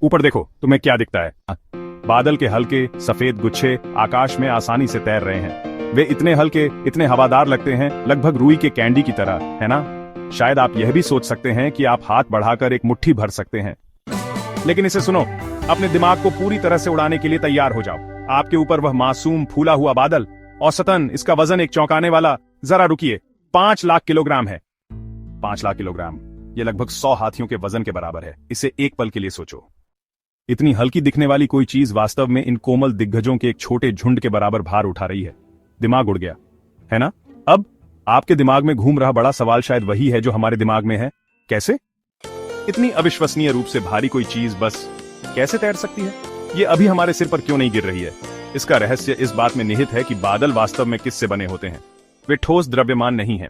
ऊपर देखो, तुम्हें क्या दिखता है? बादल के हल्के सफेद गुच्छे आकाश में आसानी से तैर रहे हैं। वे इतने हल्के, इतने हवादार लगते हैं, लगभग रुई के कैंडी की तरह, है ना? शायद आप यह भी सोच सकते हैं कि आप हाथ बढ़ाकर एक मुट्ठी भर सकते हैं। लेकिन इसे सुनो, अपने दिमाग को पूरी तरह से उड़ाने के लिए तैयार हो जाओ। आपके ऊपर वह मासूम फूला हुआ बादल, औसतन इसका वजन एक चौंकाने वाला, जरा रुकिए, 5 लाख किलोग्राम है। 5 लाख किलोग्राम, यह लगभग 100 हाथियों के वजन के बराबर है। इसे एक पल के लिए सोचो। इतनी हल्की दिखने वाली कोई चीज वास्तव में इन कोमल दिग्गजों के एक छोटे झुंड के बराबर भार उठा रही है। दिमाग उड़ गया, है ना? अब आपके दिमाग में घूम रहा बड़ा सवाल शायद वही है जो हमारे दिमाग में है। कैसे इतनी अविश्वसनीय रूप से भारी कोई चीज बस कैसे तैर सकती है? ये अभी हमारे सिर पर क्यों नहीं गिर रही है? इसका रहस्य इस बात में निहित है कि बादल वास्तव में किससे बने होते हैं। वे ठोस द्रव्यमान नहीं हैं।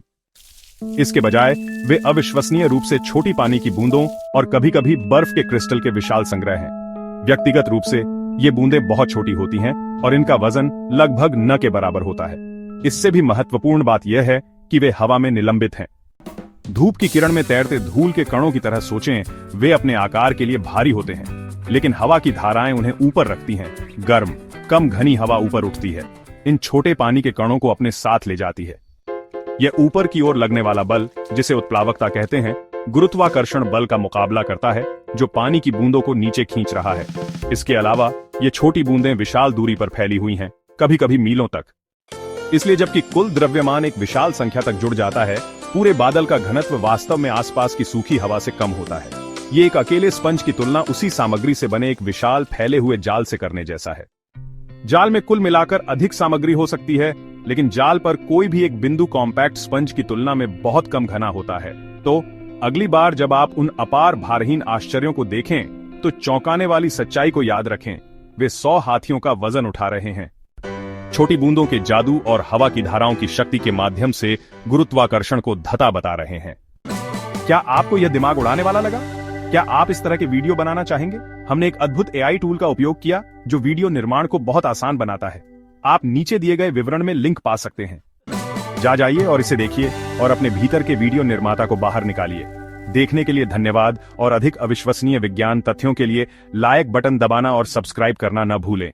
इसके बजाय वे अविश्वसनीय रूप से छोटी पानी की बूंदों और कभी-कभी बर्फ के क्रिस्टल के विशाल संग्रह हैं। व्यक्तिगत रूप से ये बूंदें बहुत छोटी होती हैं और इनका वजन लगभग न के बराबर होता है। इससे भी महत्वपूर्ण बात यह है कि वे हवा में निलंबित हैं। धूप की किरण में तैरते धूल के कणों की तरह सोचें, वे अपने आकार के लिए भारी होते हैं, लेकिन हवा की धाराएं उन्हें ऊपर रखती हैं। गर्म, कम घनी हवा ऊपर उठती है, इन छोटे पानी के कणों को अपने साथ ले जाती है। यह ऊपर की ओर लगने वाला बल, जिसे उत्प्लावकता कहते हैं, गुरुत्वाकर्षण बल का मुकाबला करता है, जो पानी की बूंदों को नीचे खींच रहा है। इसके अलावा ये छोटी बूंदें विशाल दूरी पर फैली हुई हैं, कभी-कभी मीलों तक। इसलिए जबकि कुल द्रव्यमान एक विशाल संख्या तक जुड़ जाता है, पूरे बादल का घनत्व वास्तव में आसपास की सूखी हवा से कम होता है। ये एक अकेले स्पंज की तुलना उसी सामग्री से बने एक विशाल फैले हुए जाल से करने जैसा है। जाल में कुल मिलाकर अधिक सामग्री हो सकती है, लेकिन जाल पर कोई भी एक बिंदु कॉम्पैक्ट स्पंज की तुलना में बहुत कम घना होता है। तो अगली बार जब आप उन अपार भारहीन आश्चर्यों को देखें, तो चौंकाने वाली सच्चाई को याद रखें, वे 100 हाथियों का वजन उठा रहे हैं। छोटी बूंदों के जादू और हवा की धाराओं की शक्ति के माध्यम से गुरुत्वाकर्षण को धता बता रहे हैं। क्या आपको यह दिमाग उड़ाने वाला लगा? क्या आप इस तरह के वीडियो बनाना चाहेंगे? हमने एक अद्भुत एआई टूल का उपयोग किया जो वीडियो निर्माण को बहुत आसान बनाता है। आप नीचे दिए गए विवरण में लिंक पा सकते हैं। जाइए और इसे देखिए और अपने भीतर के वीडियो निर्माता को बाहर निकालिए। देखने के लिए धन्यवाद और अधिक अविश्वसनीय विज्ञान तथ्यों के लिए लाइक बटन दबाना और सब्सक्राइब करना न भूलें।